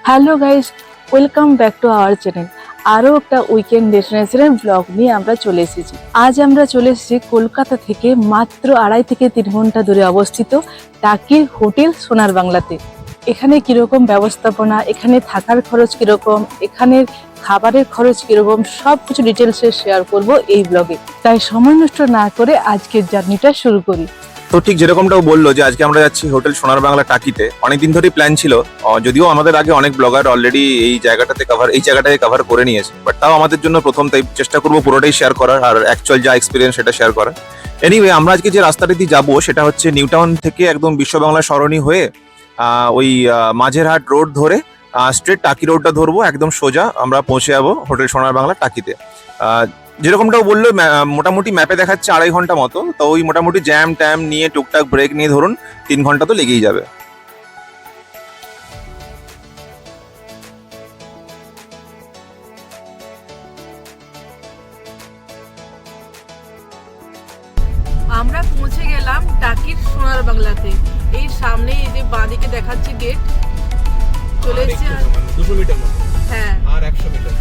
Hello guys, welcome back to our channel. আরও একটা weekend ডেস্টিনেশনের blog নিয়ে আমরা চলে এসেছি। আজ আমরা চলে এসেছি কলকাতা থেকে মাত্র 2.5 থেকে 3 ঘন্টা দূরে অবস্থিত টাকির হোটেল সোনার বাংলাতে। এখানে কিরকম ব্যবস্থাপনা, এখানে থাকার খরচ কিরকম, এখানের খাবারের খরচ কিরকম, সব কিছু ডিটেলসে শেয়ার করব এই ব্লগে। তাই সময় নষ্ট না করে আজকের জার্নিটা শুরু করি। তো ঠিক যেরকমটাও বললো যে আজকে আমরা যাচ্ছি হোটেল সোনার বাংলা টাকিতে। অনেকদিন ধরেই প্ল্যান ছিল, যদিও আমাদের আগে অনেক ব্লগার অলরেডি এই জায়গাটাকে কভার করে নিয়েছে, বাট তাও আমাদের জন্য প্রথম, তাই চেষ্টা করবো পুরোটাই শেয়ার করার আর অ্যাকচুয়াল যা এক্সপিরিয়েন্স সেটা শেয়ার করার। এনিওয়ে, আমরা আজকে যে রাস্তাটা দিয়ে যাবো সেটা হচ্ছে নিউ টাউন থেকে একদম বিশ্ব বাংলা সরণি হয়ে ওই মাঝেরহাট রোড ধরে স্ট্রেট টাকি রোডটা ধরবো, একদম সোজা আমরা পৌঁছে যাবো হোটেল সোনার বাংলা টাকিতে। যেরকমটাও বললো মোটামুটি ম্যাপে দেখাচ্ছে 2.5 ঘন্টা মতো, তো ওই মোটামুটি জ্যাম ট্যাম নিয়ে টুকটাক ব্রেক নিয়ে ধরুন 3 ঘন্টা তো লেগেই যাবে। আমরা পৌঁছে গেলাম টাকির সোনার বাংলাতে। এই সামনে এই যে বাঁদিকে দেখাচ্ছে গেট, চলে এসেছে। 200 মিটার মতো, হ্যাঁ, আর 100 মিটার।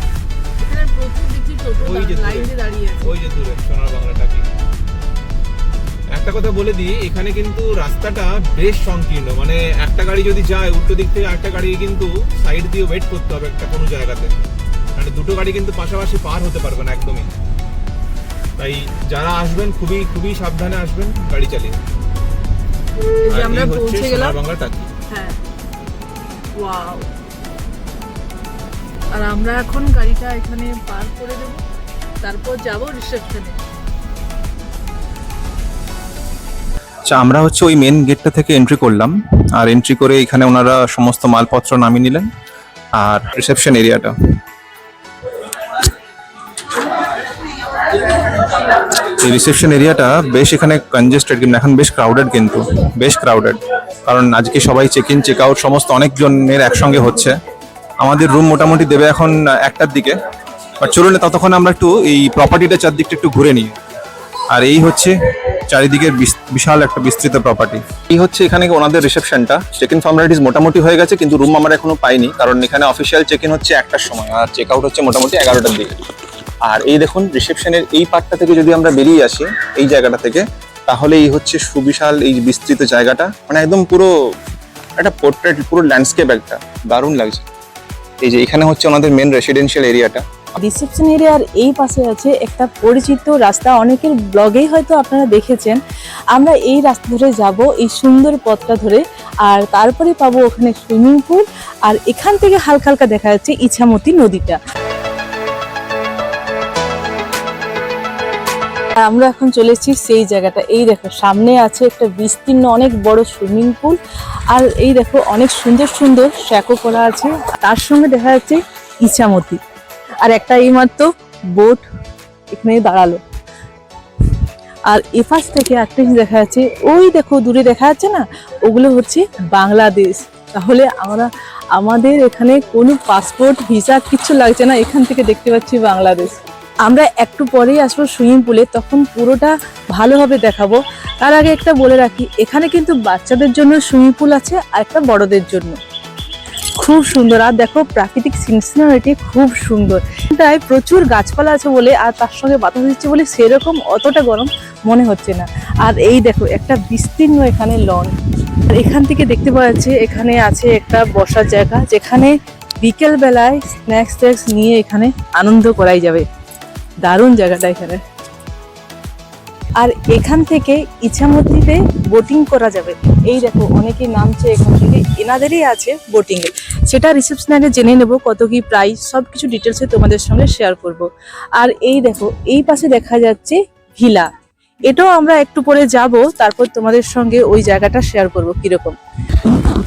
এখানে প্রচুর দেখছি টোটো লাইনে দাঁড়িয়ে আছে। ওই যে দূরে সোনার বাংলা টাকি। একটা কথা বলে দিই, এখানে কিন্তু রাস্তাটা বেশ সংকীর্ণ, মানে একটা গাড়ি যদি যায় উল্টো দিক থেকে একটা গাড়ি কিন্তু সাইড দিয়ে ওয়েট করতে হবে একটা কোনো জায়গাতে, মানে দুটো গাড়ি কিন্তু পাশাপাশি পার হতে পারবে না একদমই। তাই যারা আসবেন খুবই খুবই সাবধানে আসবেন গাড়ি চালিয়ে। এই যে আমরা পৌঁছে গেলাম বাংলা টাকি। হ্যাঁ, ওয়াও। আর আমরা এখন গাড়িটা এখানে পার্ক করে দেব, তারপর যাব রিসেপশনে। আচ্ছা, আমরা হচ্ছে ওই মেন গেটটা থেকে এন্ট্রি করলাম, আর এন্ট্রি করে এখানে ওনারা সমস্ত মালপত্র নামিয়ে নিলেন। আর রিসেপশন এরিয়াটা, এই রিসেপশন এরিয়াটা বেশ এখানে কনজেস্টেড, কিন্তু এখন বেশ ক্রাউডেড, কিন্তু বেশ ক্রাউডেড, কারণ আজকে সবাই চেক ইন চেক আউট সমস্ত অনেকজনের একসঙ্গে হচ্ছে। আমাদের রুম মোটামুটি দেবে এখন 1টার দিকে, বাট চলুন ততক্ষণ আমরা একটু এই প্রপার্টিটা চারদিকটা একটু ঘুরে নিই। আর এই হচ্ছে চারিদিকে বিশাল একটা বিস্তৃত প্রপার্টি। এই হচ্ছে এখানে ওনাদের রিসেপশনটা। চেক ইন ফর্মালিটিস মোটামুটি হয়ে গেছে, কিন্তু রুম আমরা এখনো পাইনি, কারণ এখানে অফিসিয়াল চেক ইন হচ্ছে 1টার সময় আর চেক আউট হচ্ছে মোটামুটি 11টার দিকে। আর এই দেখুন রিসেপশনের এই পার্টটা থেকে যদি আমরা বেরিয়ে আসি এই জায়গাটা থেকে, তাহলে এই হচ্ছে সুবিশাল এই বিস্তৃত জায়গাটা, মানে একদম পুরো একটা পোর্ট্রেট, পুরো ল্যান্ডস্কেপ, একটা দারুণ লাগছে। এই যে এখানে হচ্ছে ওনাদের মেন রেসিডেন্সিয়াল এরিয়াটা। রিসেপশন এরিয়ার এই পাশে আছে একটা পরিচিত রাস্তা, অনেকের ব্লগেই হয়তো আপনারা দেখেছেন। আমরা এই রাস্তা ধরে যাব, এই সুন্দর পথটা ধরে, আর তারপরে পাবো ওখানে সুইমিং পুল, আর এখান থেকে হালকা হালকা দেখা যাচ্ছে ইছামতি নদীটা। আমরা এখন চলে এসেছি সেই জায়গাটা। এই দেখো সামনে আছে একটা বিস্তীর্ণ অনেক বড় সুইমিং পুল, আর এই দেখো অনেক সুন্দর সুন্দর শ্যাকো করা আছে, তার সঙ্গে দেখা যাচ্ছে ইছামতি, আর একটা এইমাত্র বোট এখানে দাঁড়ালো। আর এপাশ থেকে একটা জিনিস দেখা যাচ্ছে, ওই দেখো দূরে দেখা যাচ্ছে না, ওগুলো হচ্ছে বাংলাদেশ। তাহলে আমাদের এখানে কোনো পাসপোর্ট ভিসা কিচ্ছু লাগছে না, এখান থেকে দেখতে পাচ্ছি বাংলাদেশ। আমরা একটু পরেই আসবো সুইমিং পুলে, তখন পুরোটা ভালোভাবে দেখাবো। তার আগে একটা বলে রাখি, এখানে কিন্তু বাচ্চাদের জন্য সুইমিং পুল আছে আর একটা বড়দের জন্য। খুব সুন্দর, আর দেখো প্রাকৃতিক সিনারিটি খুব সুন্দর। তাই প্রচুর গাছপালা আছে বলে, আর তার সঙ্গে বাতাস দিচ্ছে বলে সেরকম অতটা গরম মনে হচ্ছে না। আর এই দেখো একটা বিস্তীর্ণ এখানে লন, আর এখান থেকে দেখতে পাওয়া যাচ্ছে এখানে আছে একটা বসার জায়গা, যেখানে বিকেল বেলায় স্ন্যাক্স নিয়ে এখানে আনন্দ করাই যাবে। দারুণ জায়গাটা এখানে। আর এখান থেকে ইছামতিতে বোটিং করা যাবে। এই দেখো অনেকে নামছে এখান থেকে, এনাদেরই আছে বোটিং এ, সেটা রিসেপশনে আগে জেনে নেব কত কি প্রাইস, সবকিছু ডিটেলসে তোমাদের সঙ্গে শেয়ার করব। আর এই দেখো এই পাশে দেখা যাচ্ছে ভিলা, এটাও আমরা একটু পরে যাব, তারপর তোমাদের সঙ্গে ওই জায়গাটা শেয়ার করব কিরকম।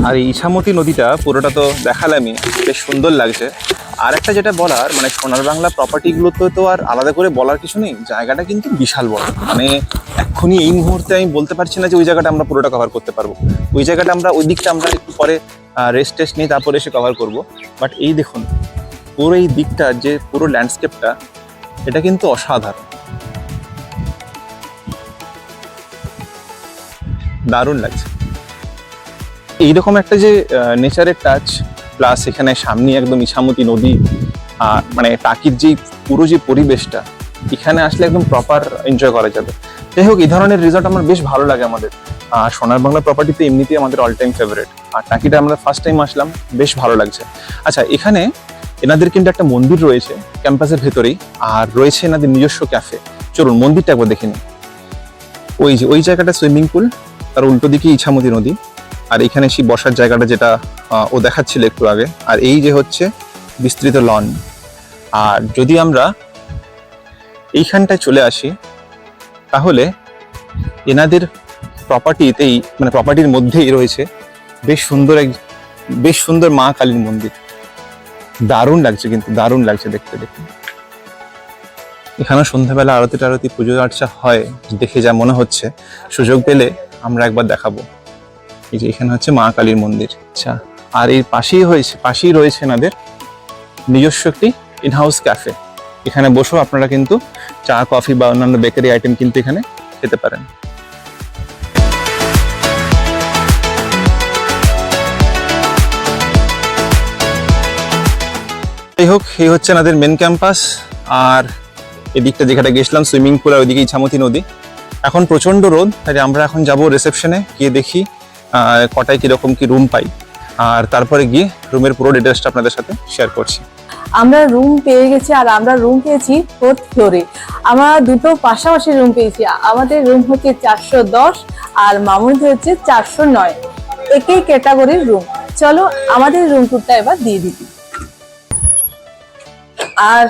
আর এই ইছামতি নদীটা পুরোটা তো দেখালামই, বেশ সুন্দর লাগছে। আর একটা যেটা বলার, মানে সোনার বাংলা প্রপার্টিগুলো তো আর আলাদা করে বলার কিছু নেই, জায়গাটা কিন্তু বিশাল বড়। মানে এক্ষুনি এই মুহূর্তে আমি বলতে পারছি না যে ওই জায়গাটা আমরা পুরোটা কভার করতে পারবো। ওই জায়গাটা আমরা, ওই দিকটা আমরা একটু পরে রেস্ট নিয়ে তারপরে এসে কভার করব। বাট এই দেখুন পুরো এই দিকটা, যে পুরো ল্যান্ডস্কেপটা, এটা কিন্তু অসাধারণ, দারুণ লাগছে। এইরকম একটা যে নেচারের টাচ প্লাস এখানে সামনে একদম ইছামতি নদী, মানে টাকির যে পুরো যে পরিবেশটা, এখানে আসলে একদম প্রপার এনজয় করা যাবে। যাই হোক, এই ধরনের রিসর্ট আমার বেশ ভালো লাগে আমাদের। আর সোনার বাংলা প্রপার্টিতে এমনিতেই আমাদের অল টাইম ফেভারিট, আর টাকিটা আমরা ফার্স্ট টাইম আসলাম, বেশ ভালো লাগছে। আচ্ছা, এখানে এনাদের কিন্তু একটা মন্দির রয়েছে ক্যাম্পাসের ভেতরেই, আর রয়েছে এনাদের নিজস্ব ক্যাফে। চলুন মন্দিরটা একবার দেখে নিই। ওই জায়গাটা সুইমিং পুল, তার উল্টো দিকে ইছামতি নদী, আর এখানে সেই বসার জায়গাটা যেটা ও দেখাচ্ছিল একটু আগে, আর এই যে হচ্ছে বিস্তৃত লন। আর যদি আমরা এইখানটায় চলে আসি, তাহলে এনাদের প্রপার্টিতেই, মানে প্রপার্টির মধ্যেই রয়েছে বেশ সুন্দর মা কালীর মন্দির। দারুণ লাগছে, কিন্তু দারুণ লাগছে দেখতে। এখানে সন্ধ্যাবেলা আরতি পুজো আর্চা হয়, দেখে যা মনে হচ্ছে। সুযোগ পেলে আমরা একবার দেখাবো। এই যে এখানে হচ্ছে মা কালীর মন্দির। আচ্ছা, আর এই পাশেই রয়েছে এনাদের নিজস্ব একটি ইনহাউস ক্যাফে। এখানে বসেও আপনারা কিন্তু চা, কফি বা অন্যান্য বেকারি আইটেম কিন্তু এখানে খেতে পারেন। যাই হোক, এই হচ্ছে আমাদের মেন ক্যাম্পাস। আর এদিকটা যেখানে গেছিলাম সুইমিং পুল, আর ওইদিকে ইছামতি নদী। এখন প্রচন্ড রোদ, তাই আমরা এখন যাব রিসেপশনে, গিয়ে দেখি কটায় কিরকম কি রুম পাই, আর তারপরে গিয়ে রুমের পুরো ডিটেলসটা আপনাদের সাথে শেয়ার করছি। আমরা রুম পেয়ে গেছি, আর আমরা রুম পেয়েছি 4th ফ্লোরে। আমরা দুটো পাশাপাশি রুম পেয়েছি। আমাদের রুম হচ্ছে 410 আর মামুনিদের হচ্ছে 409, একই ক্যাটাগরির রুম। চলো আমাদের রুম টুরটা এবার দিয়ে দিই। আর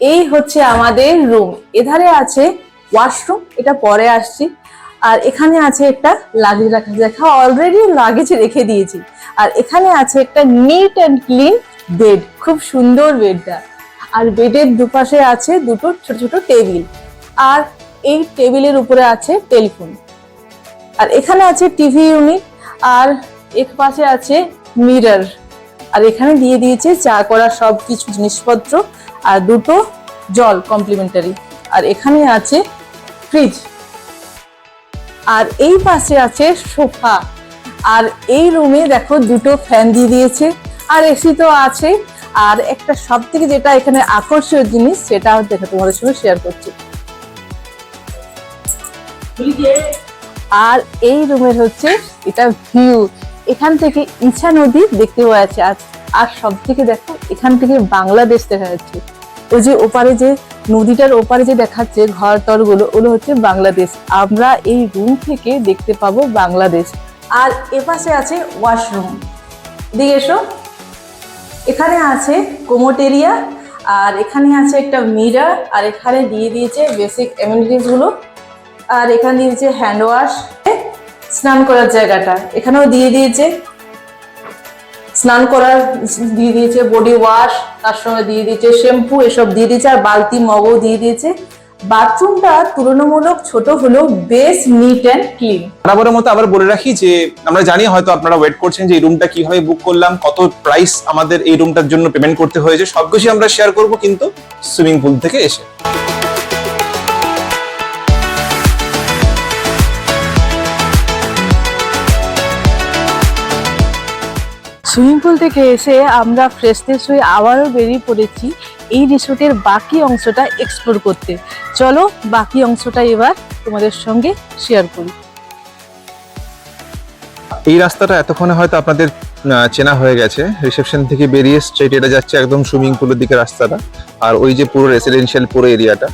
এই হচ্ছে আমাদের রুম। এধারে আছে ওয়াশরুম, এটা পরে আসছি। আর এখানে আছে একটা লাগেজ রাখার জায়গা, অলরেডি লাগেজ রেখে দিয়েছি। আর এখানে আছে একটা নিট অ্যান্ড ক্লিন বেড, খুব সুন্দর বেডটা। আর বেডের দুপাশে আছে দুটো ছোট ছোট টেবিল, আর এই টেবিলের উপরে আছে টেলিফোন। আর এখানে আছে টিভি ইউনিট, আর এক পাশে আছে মিরর। আর এখানে দিয়ে দিয়েছে চা করার সব কিছু জিনিসপত্র, আর দুটো জল কমপ্লিমেন্টারি। আর এখানে আছে ফ্রিজ, আর এই পাশে আছে সোফা। আর এই রুমে দেখো দুটো ফ্যান দিয়ে দিয়েছে, আর এসি তো আছে। আর একটা সব থেকে যেটা এখানে আকর্ষণীয় জিনিস, সেটা দেখো তোমাদের সঙ্গে শেয়ার করছি। আর এই রুমের হচ্ছে এটা ভিউ, এখান থেকে ইছা নদী দেখতে পাওয়া যাচ্ছে। আর সব থেকে দেখো এখান থেকে বাংলাদেশ দেখা যাচ্ছে। ওই যে ওপারে যে নদীটার ওপারে যে দেখাচ্ছে ঘর টরগুলো, ওগুলো হচ্ছে বাংলাদেশ। আমরা এই রুম থেকে দেখতে পাবো বাংলাদেশ। আর এপাশে আছে ওয়াশরুম, দিকে এসো। এখানে আছে কোমোট এরিয়া, আর এখানে আছে একটা মিরর, আর এখানে দিয়ে দিয়েছে বেসিক অ্যামিনিটিস গুলো। আর এখানে দিয়ে দিয়েছে হ্যান্ড ওয়াশ, স্নান করার জায়গাটা এখানেও দিয়ে দিয়েছে। স্নান করার দিয়ে দিয়েছে বডি ওয়াশ, তার সঙ্গে দিয়ে দিয়েছে শ্যাম্পু, এসব দিয়ে দিয়েছে। আর বালতি মগও দিয়ে দিয়েছে। বাথরুমটা তুলনামূলক ছোট হলেও বেশ নিট অ্যান্ড ক্লিন। বরাবরের মতো আবার বলে রাখি যে আমরা জানি হয়তো আপনারা ওয়েট করছেন যে এই রুমটা কিভাবে বুক করলাম, কত প্রাইস আমাদের এই রুমটার জন্য পেমেন্ট করতে হয়েছে, সবকিছু আমরা শেয়ার করব কিন্তু সুইমিং পুল থেকে এসে। সুইমিং পুল থেকে এসে আমরা ফ্রেশনেস হয়ে আবারও বেরিয়ে পড়েছি এই রিসোর্টের বাকি অংশটা এক্সপ্লোর করতে। চলো বাকি অংশটা এবার তোমাদের সঙ্গে শেয়ার করি। এই রাস্তাটা এতক্ষণে হয়তো আপনাদের চেনা হয়ে গেছে। রিসেপশন থেকে বেরিয়ে স্ট্রেট এটা যাচ্ছে একদম সুইমিং পুলের দিকে রাস্তাটা, আর ওই যে পুরো রেসিডেন্সিয়াল পুরো এরিয়াটা,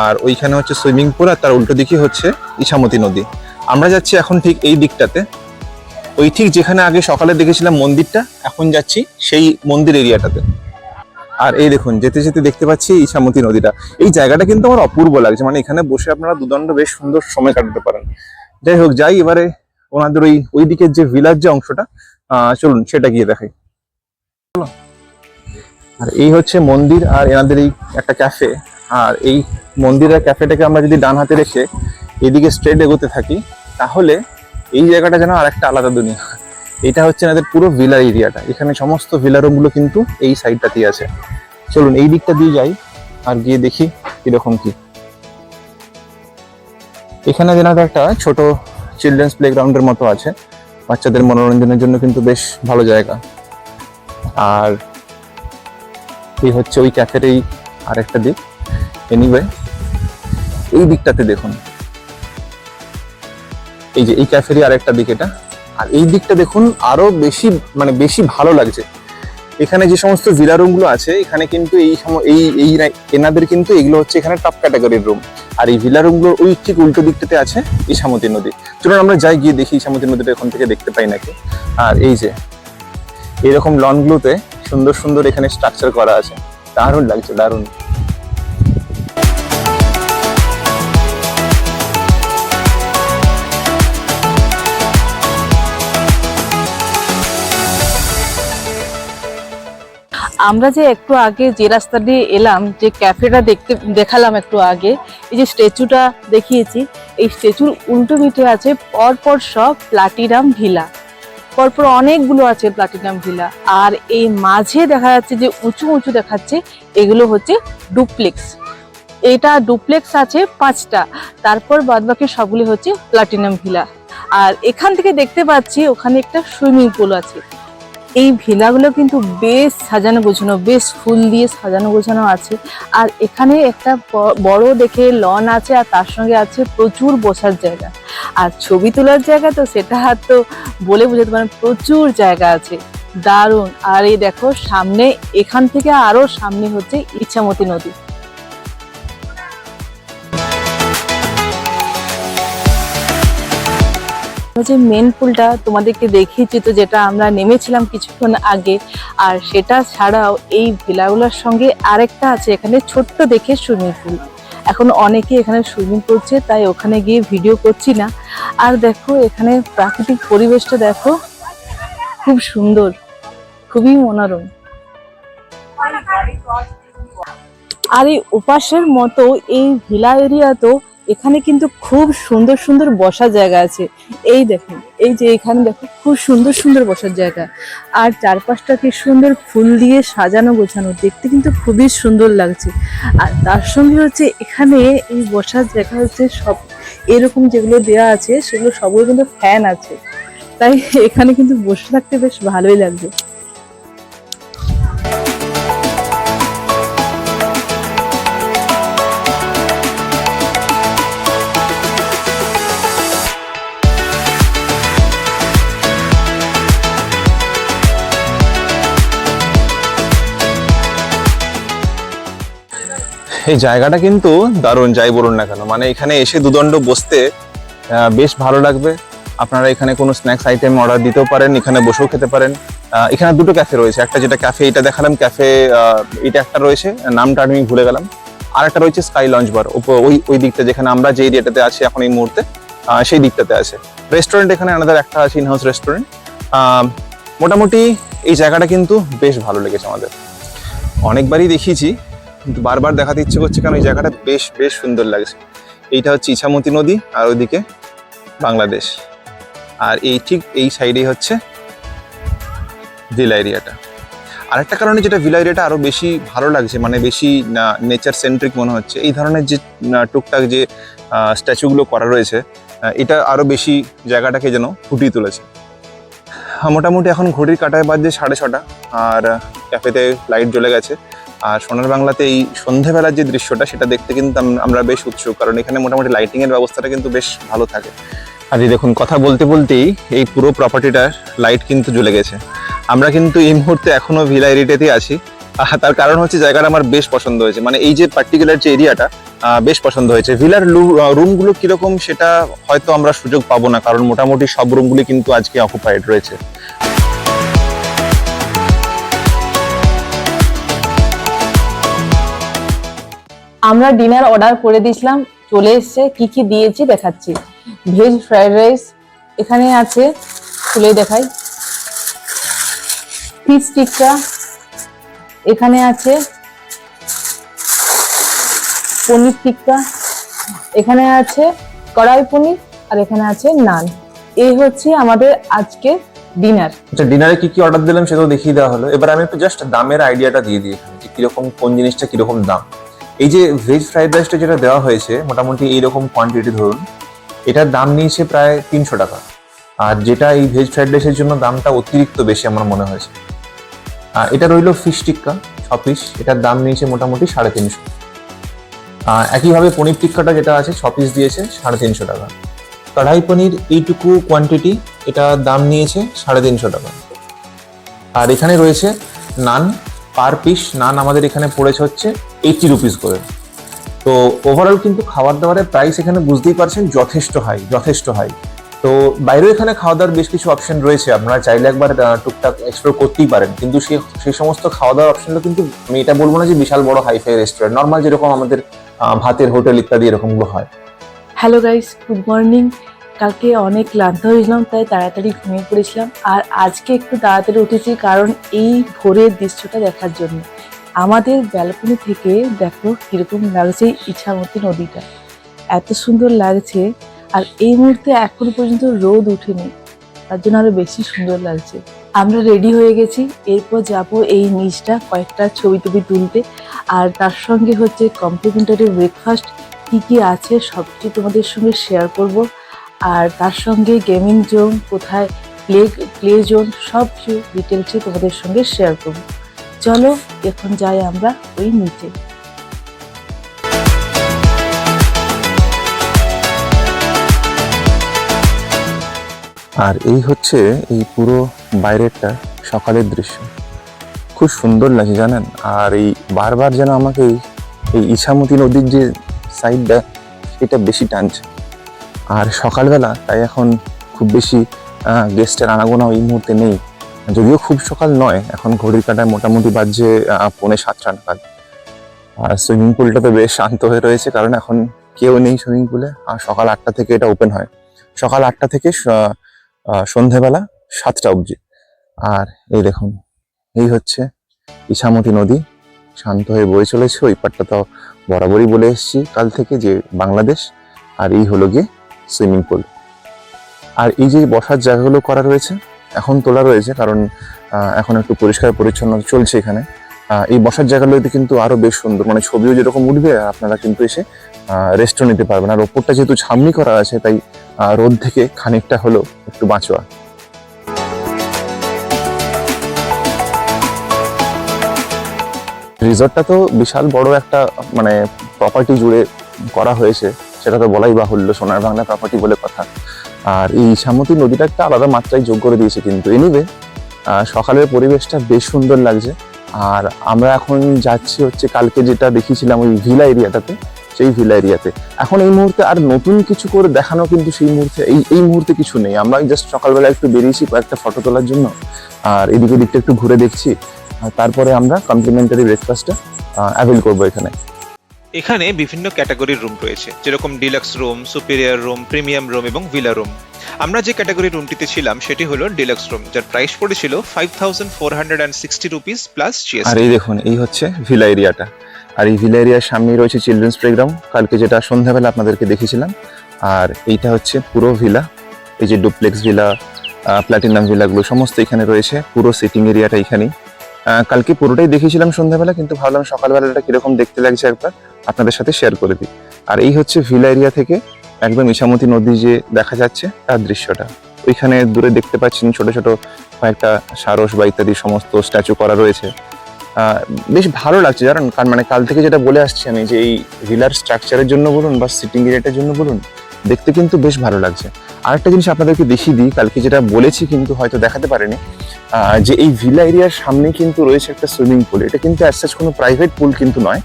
আর ওইখানে হচ্ছে সুইমিং পুল, আর তার উল্টো দিকে হচ্ছে ইছামতি নদী। আমরা যাচ্ছি এখন ঠিক এই দিকটাতে, ওই ঠিক যেখানে আগে সকালে দেখেছিলাম মন্দিরটা, এখন যাচ্ছি সেই মন্দির এরিয়াটাতে। আর এই দেখুন যেতে যেতে দেখতে পাচ্ছি ইছামতি নদীটা। এই জায়গাটা কিন্তু আমার অপূর্ব লাগছে, মানে এখানে বসে আপনারা দুদণ্ড বেশ সুন্দর সময় কাটাতে পারেন। যাই হোক, যাই এবারে ওনাদের ওই দিকের যে ভিলার যে অংশটা, চলুন সেটা গিয়ে দেখাই। আর এই হচ্ছে মন্দির, আর এনাদের এই একটা ক্যাফে। আর এই মন্দির আর ক্যাফেটাকে আমরা যদি ডান হাতে রেখে এদিকে স্ট্রেট এগোতে থাকি, তাহলে এই জায়গাটা যেন আর একটা আলাদা দুনিয়া। এটা হচ্ছে এনাদের পুরো ভিলার এরিয়াটা, এখানে সমস্ত ভিলার রুমগুলো কিন্তু এই সাইডটাতেই আছে। চলুন এই দিকটা দিয়ে যাই আর গিয়ে দেখি কিরকম কি। এখানে যেনাদের একটা ছোট চিলড্রেন্স প্লেগ্রাউন্ডের মতো আছে, বাচ্চাদের মনোরঞ্জনের জন্য কিন্তু বেশ ভালো জায়গা। আর এই হচ্ছে ওই ক্যাফের এই আরেকটা দিক। এনিওয়ে এই দিকটাতে দেখুন, এই যে এই ক্যাফেরই আরেকটা দিক এটা। আর এই দিকটা দেখুন আরো বেশি মানে বেশি ভালো লাগছে। এখানে যে সমস্ত ভিলা রুম গুলো আছে এখানে কিন্তু এনাদের কিন্তু এগুলো হচ্ছে এখানে টপ ক্যাটাগরির রুম। আর এই ভিলা রুম গুলোর ওই ঠিক উল্টো দিকটাতে আছে ইছামতি নদী। চলুন আমরা যাই, গিয়ে দেখি ইছামতি নদীটা এখান থেকে দেখতে পাই নাকি। আর এই যে এরকম লন গুলোতে সুন্দর সুন্দর এখানে স্ট্রাকচার করা আছে, দারুণ লাগছে, দারুণ। আমরা যে একটু আগে যে রাস্তা দিয়ে এলাম, যে ক্যাফেটা দেখালাম একটু আগে, এই যে স্ট্যাচুটা দেখিয়েছি, এই স্ট্যাচুর উল্টো পিঠে আছে পরপর সব প্লাটিনাম ভিলা, পরপর অনেকগুলো আছে প্লাটিনাম ভিলা। আর এই মাঝে দেখা যাচ্ছে যে উঁচু উঁচু দেখাচ্ছে, এগুলো হচ্ছে ডুপ্লেক্স। এটা ডুপ্লেক্স আছে 5টা, তারপর বাদবাকি সবগুলি হচ্ছে প্লাটিনাম ভিলা। আর এখান থেকে দেখতে পাচ্ছি ওখানে একটা সুইমিং পুল আছে। এই ভিলাগুলো কিন্তু বেশ সাজানো গোছানো, বেশ ফুল দিয়ে সাজানো গোছানো আছে। আর এখানে একটা বড় দেখে লন আছে, আর তার সঙ্গে আছে প্রচুর বসার জায়গা আর ছবি তোলার জায়গা। তো সেটা তো বলে বোঝাতে পারেন, প্রচুর জায়গা আছে, দারুণ। আর এই দেখো সামনে, এখান থেকে আরো সামনে হচ্ছে ইছামতি নদী। যে মেন পুলটা তোমাদেরকে দেখিয়েছি, তো যেটা আমরা নেমেছিলাম কিছুক্ষণ আগে। আর সেটা ছাড়াও এই ভিলাগুলোর সঙ্গে আরেকটা আছে এখানে ছোট্ট দেখে সুইমিং পুল। এখন অনেকে এখানে সুইমিং করছে, তাই ওখানে গিয়ে ভিডিও করছি না। আর দেখো এখানে প্রাকৃতিক পরিবেশটা দেখো, খুব সুন্দর, খুবই মনোরম। আর এই উপাসের মতো এই ভিলা এরিয়াতেও এখানে কিন্তু খুব সুন্দর সুন্দর বসার জায়গা আছে। এই দেখুন, এই যে এখানে দেখো খুব সুন্দর সুন্দর বসার জায়গা। আর চারপাশটা কি সুন্দর ফুল দিয়ে সাজানো গোছানো, দেখতে কিন্তু খুবই সুন্দর লাগছে। আর তার সঙ্গে হচ্ছে এখানে এই বসার জায়গা হচ্ছে সব এরকম যেগুলো দেওয়া আছে, সেগুলো সবগুলো কিন্তু ফ্যান আছে, তাই এখানে কিন্তু বসে থাকতে বেশ ভালোই লাগবে। এই জায়গাটা কিন্তু দারুণ, যাই বলুন না কেন, মানে এখানে এসে দুদণ্ড বসতে বেশ ভালো লাগবে। আপনারা এখানে কোনো স্ন্যাক্স আইটেম অর্ডার দিতেও পারেন, এখানে বসেও খেতে পারেন। এখানে দুটো ক্যাফে রয়েছে, একটা যেটা ক্যাফে এটা দেখালাম, ক্যাফে এটা একটা রয়েছে, নামটা আমি ভুলে গেলাম। আর একটা রয়েছে স্কাই লঞ্চ বার, ওই দিকটা যেখানে আমরা যে এরিয়াটাতে আছি এখন এই মুহূর্তে, সেই দিকটাতে আছে। রেস্টুরেন্ট এখানে আলাদা একটা আছে, ইনহাউস রেস্টুরেন্ট। মোটামুটি এই জায়গাটা কিন্তু বেশ ভালো লেগেছে আমাদের, অনেকবারই দেখিয়েছি কিন্তু বারবার দেখাতে ইচ্ছে করছে, কারণ এই জায়গাটা বেশ বেশ সুন্দর লাগছে। এইটা হচ্ছে ইছামতি নদী, আর ওইদিকে বাংলাদেশ। আর এই ঠিক এই সাইডেই হচ্ছে ভিলা এরিয়াটা। আরেকটা কারণে যেটা ভিলা এরিয়াটা আরো বেশি ভালো লাগছে, মানে বেশি নেচার সেন্ট্রিক মনে হচ্ছে, এই ধরনের যে টুকটাক যে স্ট্যাচুগুলো করা রয়েছে, এটা আরো বেশি জায়গাটাকে যেন ফুটিয়ে তুলেছে। মোটামুটি এখন ঘড়ির কাঁটায় বাজছে 6:30, আর ক্যাফেতে লাইট জ্বলে গেছে। আর সোনার বাংলাতে এই সন্ধ্যেবেলার যে দৃশ্যটা, সেটা দেখতে কিন্তু আমরা বেশ উৎসুক, কারণ এখানে মোটামুটি লাইটিং এর ব্যবস্থাটা কিন্তু বেশ ভালো থাকে। আর এই দেখুন, কথা বলতে বলতেই এই পুরো প্রপার্টিটার লাইট কিন্তু জ্বলে গেছে। আমরা কিন্তু এই মুহূর্তে এখনো ভিলা এরিয়াতেই আছি। তার কারণ হচ্ছে জায়গাটা আমার বেশ পছন্দ হয়েছে, মানে এই যে পার্টিকুলার যে এরিয়াটা বেশ পছন্দ হয়েছে। ভিলার রুমগুলো কিরকম সেটা হয়তো আমরা সুযোগ পাবো না, কারণ মোটামুটি সব রুমগুলি কিন্তু আজকে অকুপাইড রয়েছে। আমরা ডিনার অর্ডার করে দিয়েছিলাম, চলে এসেছে। কি কি দিয়েছি দেখাচ্ছি। ভেজ ফ্রাইড রাইস এখানে আছে, খুলে দেখাই। ফিশ টিক্কা এখানে আছে, পনির টিক্কা এখানে আছে, কড়াই পনির, আর এখানে আছে নান। এই হচ্ছে আমাদের আজকে ডিনার। আচ্ছা, ডিনারে কি কি অর্ডার দিলাম সেটাও দেখিয়ে দেওয়া হলো। এবার আমি একটু জাস্ট দামের আইডিয়াটা দিয়ে দিই এখানে, যে কিরকম কোন জিনিসটা কিরকম দাম। এই যে ভেজ ফ্রাইড রাইসটা যেটা দেওয়া হয়েছে, মোটামুটি এইরকম কোয়ান্টিটি ধরুন, এটার দাম নিয়েছে প্রায় 300 টাকা। আর যেটা এই ভেজ ফ্রাইড রাইসের জন্য দামটা অতিরিক্ত বেশি আমার মনে হয়েছে, এটা রইলো ফিশ টিক্কা 6 পিস, এটার দাম নিয়েছে মোটামুটি 350। একইভাবে পনির টিক্কাটা যেটা আছে 6 পিস দিয়েছে 350 টাকা। কড়াই পনির এইটুকু কোয়ান্টিটি, এটা দাম নিয়েছে 350 টাকা। আর এখানে রয়েছে নান, পার পিস নান আমাদের এখানে পড়েছে হচ্ছে 80 রুপিস করে। তো ওভারঅল কিন্তু খাবার দাবারের প্রাইস এখানে বুঝতেই পারছেন যথেষ্ট হাই। তো বাইরেও এখানে খাওয়া দাওয়ার বেশ কিছু অপশন রয়েছে, আপনারা চাইলে একবার টুকটাক এক্সপ্লোর করতেই পারেন, কিন্তু সেই সমস্ত খাওয়া দাওয়ার অপশনগুলো কিন্তু আমি এটা বলবো না যে বিশাল বড় হাইফাই রেস্টুরেন্ট, নর্মাল যেরকম আমাদের ভাতের হোটেল ইত্যাদি এরকমগুলো হয়। Hello guys, good morning. কালকে অনেক ক্লান্ত হয়েছিলাম, তাই তাড়াতাড়ি ঘুমিয়ে পড়েছিলাম। আর আজকে একটু তাড়াতাড়ি উঠেছি কারণ এই ভোরের দৃশ্যটা দেখার জন্য। আমাদের ব্যালকনি থেকে দেখো কিরকম লাগছে ইছামতি নদীটা, এত সুন্দর লাগছে। আর এই মুহূর্তে এখনো পর্যন্ত রোদ উঠেনি, তার জন্য আরো বেশি সুন্দর লাগছে। আমরা রেডি হয়ে গেছি, এরপর যাব এই নিচটা কয়েকটা ছবি টবি তুলতে। আর তার সঙ্গে হচ্ছে কমপ্লিমেন্টারি ব্রেকফাস্ট কি কি আছে সব কিছু তোমাদের সঙ্গে শেয়ার করব। আর তার সঙ্গে গেমিং জোন কোথায়, প্লে জোন, সব কিছু ডিটেলসে তোমাদের সঙ্গে শেয়ার করব। চলো এখন যাই আমরা ওই নিচে। আর এই হচ্ছে এই পুরো বাইরেরটা সকালের দৃশ্য, খুব সুন্দর লাগে জানেন। আর এই বারবার যেন আমাকে এই ইছামতি নদীর যে সাইডটা এটা বেশি টানছে। আর সকালবেলা তাই এখন খুব বেশি গেস্টের আনাগোনা এই মুহূর্তে নেই, যদিও খুব সকাল নয়, এখন ঘড়ির কাঁটায় মোটামুটি বাজছে 6:45 নাগাদ। আর সুইমিং পুলটা তো বেশ শান্ত হয়ে রয়েছে, কারণ এখন কেউ নেই সুইমিং পুলে। আর সকাল 8টা থেকে এটা ওপেন হয়, সকাল 8টা থেকে সন্ধেবেলা 7টা অবধি। আর এই দেখুন, এই হচ্ছে ইছামতি নদী শান্ত হয়ে বয়ে চলেছে। ওই পাটটা তো বরাবরই বলে এসেছি কাল থেকে যে বাংলাদেশ। আর এই হলো গিয়ে সুইমিং পুল। আর এই যে বসার জায়গাগুলো করা রয়েছে এখন তোলা রয়েছে, কারণ এখন একটু পরিষ্কার পরিচ্ছন্ন চলছে এখানে। এই বসার জায়গাগুলোতে কিন্তু আরো বেশ সুন্দর, মানে ছবিও যেরকম উঠবে, আপনারা কিন্তু এসে রেস্টও নিতে পারবেন। আর ওপরটা যেহেতু ছামনি করা আছে, তাই রোদ থেকে খানিকটা হলেও একটু বাঁচোয়া। রিসর্টটা তো বিশাল বড় একটা মানে প্রপার্টি জুড়ে করা হয়েছে, সেটা তো বলাই বাহুল্য, সোনার বাংলা প্রপার্টি বলে কথা। আর এই ইছামতি নদীটা একটা আলাদা মাত্রায় যোগ করে দিয়েছে কিন্তু। এনিওয়ে, সকালের পরিবেশটা বেশ সুন্দর লাগছে। আর আমরা এখন যাচ্ছি হচ্ছে কালকে যেটা দেখিয়েছিলাম ওই ভিলা এরিয়াটাতে, সেই ভিলা এরিয়াতে। এখন এই মুহূর্তে আর নতুন কিছু করে দেখানো কিন্তু সেই মুহূর্তে এই মুহূর্তে কিছু নেই। আমরা জাস্ট সকালবেলা একটু বেরিয়েছি কয়েকটা ফটো তোলার জন্য, আর এদিক ওদিকটা একটু ঘুরে দেখছি। আর তারপরে আমরা কমপ্লিমেন্টারি ব্রেকফাস্টটা অ্যাভেল করবো এখানে। এখানে বিভিন্ন ক্যাটাগরির রুম রয়েছে, যেরকম deluxe room, superior room, premium room এবং ভিলা রুম। আমরা যে ক্যাটাগরি রুমটিতে ছিলাম সেটি হলো ডিলাক্স রুম, যার প্রাইস পড়েছিল 5460 রুপিস প্লাস আর জিএসটি। এই দেখুন, এই হচ্ছে ভিলা এরিয়াটা। আর এই ভিলা এরিয়ার সামনেই রয়েছে চিলড্রেন্স প্লেগ্রাউন্ড, কালকে যেটা সন্ধ্যাবেলা আপনাদেরকে দেখিয়েছিলাম। আর এইটা হচ্ছে পুরো ভিলা, এই যে ডুপ্লেক্স ভিলা, প্ল্যাটিনাম ভিলাগুলো সমস্ত এখানে রয়েছে। পুরো সিটিং এরিয়াটা এখানেই। কালকে পুরোটাই দেখিয়েছিলাম সন্ধ্যাবেলা, কিন্তু ভাবলাম সকালবেলাটা কিরকম দেখতে লাগছে একবার আপনাদের সাথে শেয়ার করে দিই। আর এই হচ্ছে ভিলা এরিয়া থেকে একদম ইছামতি নদী যে দেখা যাচ্ছে তার দৃশ্যটা। ওইখানে দূরে দেখতে পাচ্ছেন ছোট ছোট কয়েকটা সারস বা ইত্যাদি সমস্ত স্ট্যাচু করা রয়েছে। বেশ ভালো লাগছে জানেন, কারণ মানে কাল থেকে যেটা বলে আসছি আমি, যে এই ভিলার স্ট্রাকচারের জন্য বলুন বা সিটিং এরিয়াটার জন্য বলুন, দেখতে কিন্তু বেশ ভালো লাগছে। আরেকটা জিনিস আপনাদেরকে দেখিয়ে দিই, কালকে যেটা বলেছি কিন্তু হয়তো দেখাতে পারেনি, যে এই ভিলা এরিয়ার সামনে কিন্তু রয়েছে একটা সুইমিং পুল। এটা কিন্তু অ্যাজ সাচ কোনো প্রাইভেট পুল কিন্তু নয়,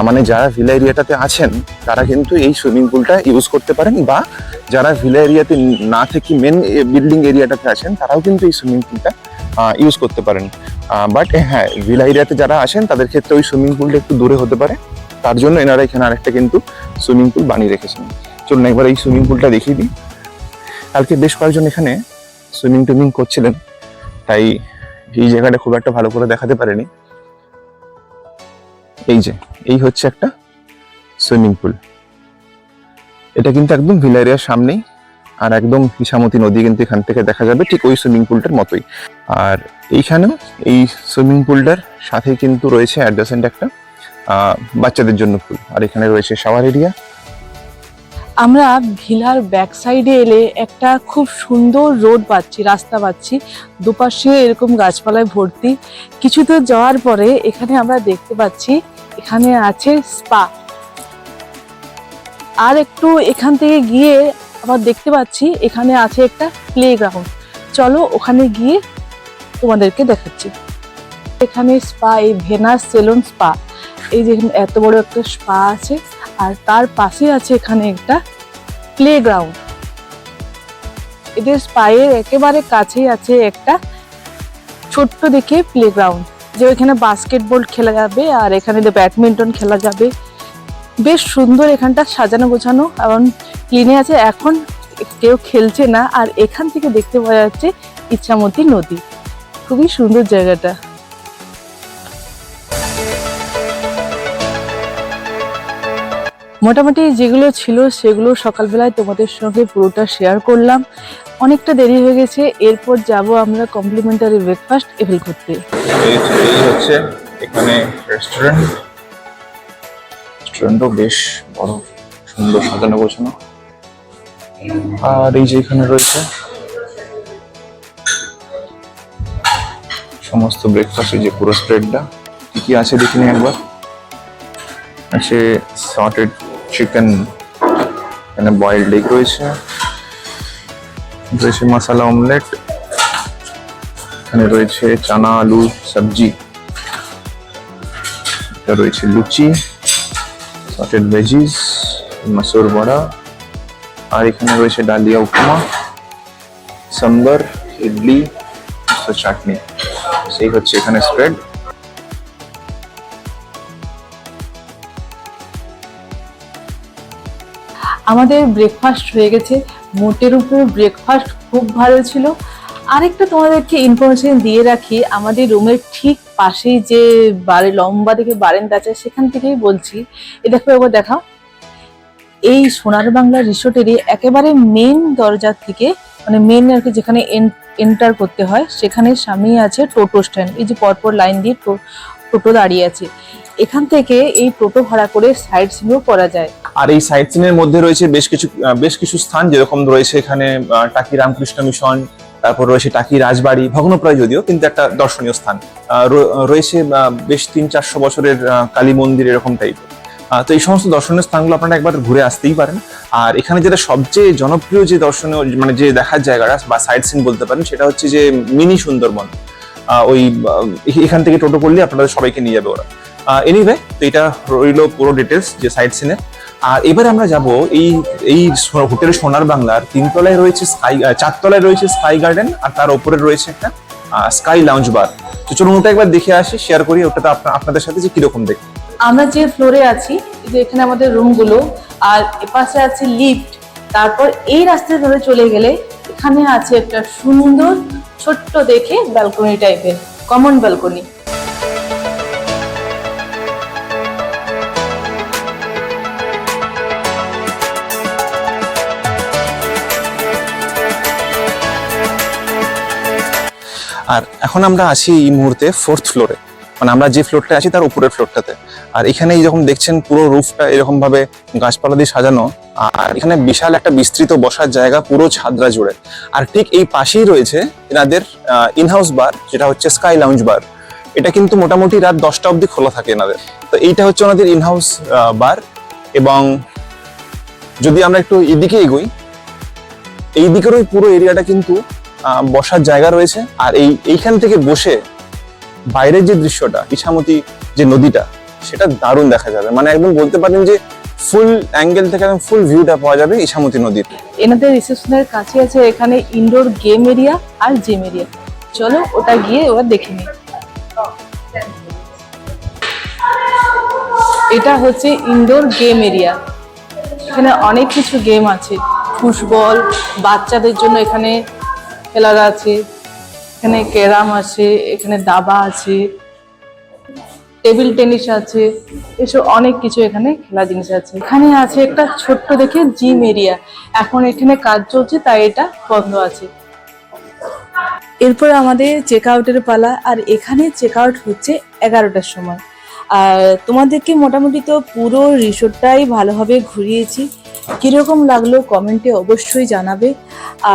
মানে যারা ভিলা এরিয়াটাতে আছেন তারা কিন্তু এই সুইমিং পুলটা ইউজ করতে পারেন, বা যারা ভিলা এরিয়াতে না থেকে মেন বিল্ডিং এরিয়াটাতে আছেন তারাও কিন্তু এই সুইমিং পুলটা ইউজ করতে পারেন। বাট হ্যাঁ, ভিলা এরিয়াতে যারা আসেন তাদের ক্ষেত্রে ওই সুইমিং পুলটা একটু দূরে হতে পারে, তার জন্য এনারা এখানে আরেকটা কিন্তু সুইমিং পুল বানিয়ে রেখেছেন। চলুন একবার এই সুইমিং পুলটা দেখিয়ে দিই। কালকে বেশ কয়েকজন এখানে সুইমিং করছিলেন, তাই এই জায়গাটা খুব একটা ভালো করে দেখাতে পারেনি। এই হচ্ছে একটা সুইমিং পুল, এটা কিন্তু একদম ভিলা এরিয়ার সামনেই। আর একদম ইছামতি নদী কিন্তু এখান থেকে দেখা যাবে, ঠিক ওই সুইমিং পুলটার মতোই। আর এইখানেও এই সুইমিং পুলটার সাথে কিন্তু রয়েছে অ্যাডজাসেন্ট একটা বাচ্চাদের জন্য পুল। আর এখানে রয়েছে শাওয়ার এরিয়া। আমরা ভিলার ব্যাক সাইডে এলে একটা খুব সুন্দর রোড পাচ্ছি, রাস্তা পাচ্ছি, দুপাশে এরকম গাছপালায় ভর্তি। কিছু দূর যাওয়ার পরে এখানে আমরা দেখতে পাচ্ছি এখানে আছে স্পা। আর একটু এখান থেকে গিয়ে আবার দেখতে পাচ্ছি এখানে আছে একটা প্লেগ্রাউন্ড। চলো ওখানে গিয়ে তোমাদেরকে দেখাচ্ছি। এখানে স্পা, এই ভেনাস সেলুন স্পা, এই যে এত বড় একটা স্পা আছে, আর তার পাশে আছে এখানে একটা প্লেগ্রাউন্ড। এদের স্পায়ের একেবারে কাছেই আছে একটা ছোট্ট দেখে প্লেগ্রাউন্ড, যে ওইখানে বাস্কেটবল খেলা যাবে আর এখানে ব্যাডমিন্টন খেলা যাবে। বেশ সুন্দর এখানটা সাজানো গোছানো এবং ক্লিনে আছে। এখন কেউ খেলছে না। আর এখান থেকে দেখতে পাওয়া যাচ্ছে ইছামতি নদী। খুবই সুন্দর জায়গাটা। মোটামুটি যেগুলো ছিল সেগুলো সকালবেলায় তোমাদের সঙ্গে পুরোটা শেয়ার করলাম। অনেকটা দেরি হয়ে গেছে, এরপর যাব আমরা কমপ্লিমেন্টারি ব্রেকফাস্ট এভেল করতে। এই হচ্ছে এখানে রেস্টুরেন্টও বেশ বড়, সুন্দর সাজানো গোছানো। আর এই যে এখানে রয়েছে সমস্ত ব্রেকফাস্টের যে পুরো স্প্রেডটা, কি কি আছে দেখিনি একবার। আছে সল্টেড চিকেন, এখানে বয়েলড এগ রয়েছে, রয়েছে মশলা অমলেট, এখানে রয়েছে চানা আলু সবজি, এটা রয়েছে লুচি, সল্টেড ভেজিস, মসুর বড়া, আর এখানে রয়েছে ডালিয়া উপমা, সাম্বার, ইডলি, চাটনি। সেই হচ্ছে এখানে স্প্রেড। আমাদের ব্রেকফাস্ট হয়ে গেছে। মোটের উপর ব্রেকফাস্ট খুব ভালো ছিল। আরেকটা তোমাদেরকে ইনফরমেশন দিয়ে রাখি, আমাদের রুমের ঠিক পাশেই যে লম্বা দিকে বারান্দা আছে, সেখান থেকেই বলছি। এ দেখো, একবার দেখাও। এই সোনার বাংলা রিসোর্টেরই একেবারে মেন দরজা থেকে, মানে মেন আর কি, যেখানে এন্টার করতে হয় সেখানে সামনেই আছে টোটো স্ট্যান্ড। এই যে পরপর লাইন দিয়ে টোটো দাঁড়িয়ে আছে। এখান থেকে এই টোটো ভাড়া করে সাইড সিনও করা যায়। আর এই সাইট সিনের মধ্যে রয়েছে বেশ কিছু স্থান, যেরকম রয়েছে এখানে টাকি রামকৃষ্ণ মিশন, তারপর রয়েছে টাকি রাজবাড়ি, ভগ্নপ্রায় যদিও, কিন্তু একটা দর্শনীয় স্থান। রয়েছে বেশ 300-400 বছরের কালী মন্দির, এরকম টাইপের। তো এই সমস্ত দর্শনীয় স্থানগুলো আপনারা একবার ঘুরে আসতেই পারেন। আর এখানে যেটা সবচেয়ে জনপ্রিয় যে দর্শনীয়, মানে যে দেখার জায়গাটা বা সাইট সিন বলতে পারেন, সেটা হচ্ছে যে মিনি সুন্দরবন। এখান থেকে টোটো করলে আপনাদের সবাইকে নিয়ে যাবে ওরা। এনিওয়ে, তো এটা রইলো পুরো ডিটেলস যে সাইট সিনের। আর এবারে আমরা যাব এই হোটেল সোনার বাংলার 3 তলায় রয়েছে 4 তলায় রয়েছে স্কাই গার্ডেন, আর তার উপরে রয়েছে একটা স্কাই লাউঞ্জ বার। তো চলুন ওটা একবার দেখে আসি, শেয়ার করি ওটাতে আপনাদের সাথে যে কিরকম দেখি। আমরা যে ফ্লোরে আছি, যে এখানে আমাদের রুমগুলো, আর এপাশে আছে লিফট। তারপর এই রাস্তায় ধরে চলে গেলে এখানে আছে একটা সুন্দর ছোট্ট দেখে ব্যালকনি টাইপের, কমন ব্যালকনি। আর এখন আমরা আছি এই মুহূর্তে 4th ফ্লোরে, মানে আমরা যে ফ্লোরটা আছি তার উপরের ফ্লোরটাতে। আর এখানে যখন দেখছেন পুরো রুফটা এরকম ভাবে গাছপালা দিয়ে সাজানো, আর এখানে বিশাল একটা বিস্তৃত বসার জায়গা পুরো ছাদরা জুড়ে। আর ঠিক এই পাশেই রয়েছে এনাদের ইনহাউস বার, যেটা হচ্ছে স্কাই লাউঞ্জ বার। এটা কিন্তু মোটামুটি রাত 10টা অবধি খোলা থাকে এনাদের। তো এইটা হচ্ছে ওনাদের ইনহাউস বার। এবং যদি আমরা একটু এদিকে এগোই, এই দিকের ওই পুরো এরিয়াটা কিন্তু বসার জায়গা রয়েছে। আর এইখান থেকে বসে বাইরের যে দৃশ্যটা, ইছামতি যে নদীটা, সেটা দারুণ দেখা যাবে। মানে একদম বলতে পারেন যে ফুল অ্যাঙ্গেল থেকে একদম ফুল ভিউটা পাওয়া যাবে ইছামতি নদীর। এনাদের রিসেপশনের কাছে আছে এখানে ইনডোর গেম এরিয়া আর জিম এরিয়া। চলো ওটা গিয়ে ওরা দেখে নিই। এটা হচ্ছে ইনডোর গেম এরিয়া। এখানে অনেক কিছু গেম আছে, ফুটবল, বাচ্চাদের জন্য এখানে খেলার আছে, এখানে ক্যারাম আছে, এখানে দাবা আছে, টেবিল টেনিস আছে, এসব অনেক কিছু এখানে খেলা জিনিস আছে। এখানে আছে একটা ছোট্ট দেখে জিম এরিয়া। এখন এখানে কাজ চলছে তাই এটা বন্ধ আছে। এরপর আমাদের চেক আউটের পালা। আর এখানে চেক আউট হচ্ছে 11টার সময়। আর তোমাদেরকে মোটামুটি তো পুরো রিসোর্টটাই ভালোভাবে ঘুরিয়েছি। কিরকম লাগলো কমেন্টে অবশ্যই জানাবে।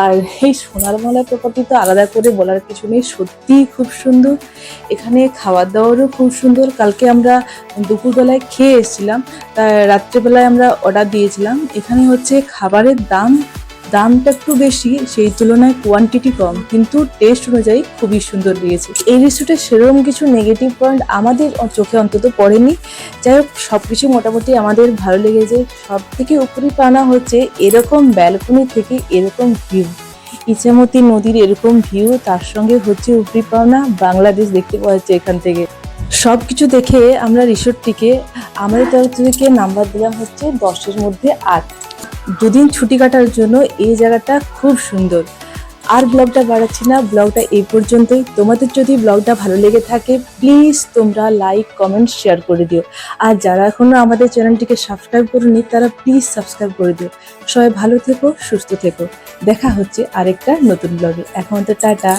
আর এই সোনারমালা প্রপার্টি তো আলাদা করে বলার কিছু নেই, সত্যিই খুব সুন্দর। এখানে খাবার দাবারও খুব সুন্দর। কালকে আমরা দুপুরবেলায় খেয়ে এসেছিলাম, রাত্রেবেলায় আমরা অর্ডার দিয়েছিলাম। এখানে হচ্ছে খাবারের দামটা একটু বেশি, সেই তুলনায় কোয়ান্টিটি কম, কিন্তু টেস্ট অনুযায়ী খুবই সুন্দর দিয়েছে। এই রিসোর্টে সেরকম কিছু নেগেটিভ পয়েন্ট আমাদের চোখে অন্তত পড়েনি। যাই হোক, সব কিছু মোটামুটি আমাদের ভালো লেগেছে। সব থেকে উপরে পানা হচ্ছে এরকম ব্যালকনি থেকে এরকম ভিউ, ইছামতি নদীর এরকম ভিউ, তার সঙ্গে হচ্ছে উপরি পাওনা বাংলাদেশ দেখতে পাওয়া যাচ্ছে এখান থেকে। সব কিছু দেখে আমরা রিসোর্টটিকে আমাদের তরফ থেকে নাম্বার দেওয়া হচ্ছে 10-এর মধ্যে 8। দুদিন ছুটি কাটার জন্য এই জায়গাটা খুব সুন্দর। আর ব্লগটা বাড়াচ্ছি না, ব্লগটা এই পর্যন্তই। তোমাদের যদি ব্লগটা ভালো লেগে থাকে প্লিজ তোমরা লাইক কমেন্ট শেয়ার করে দিও। আর যারা এখনো আমাদের চ্যানেলটিকে সাবস্ক্রাইব করোনি তারা প্লিজ সাবস্ক্রাইব করে দিও। সবাই ভালো থেকো, সুস্থ থেকো। দেখা হচ্ছে আরেকটা নতুন ব্লগে। এখন তো টাটা।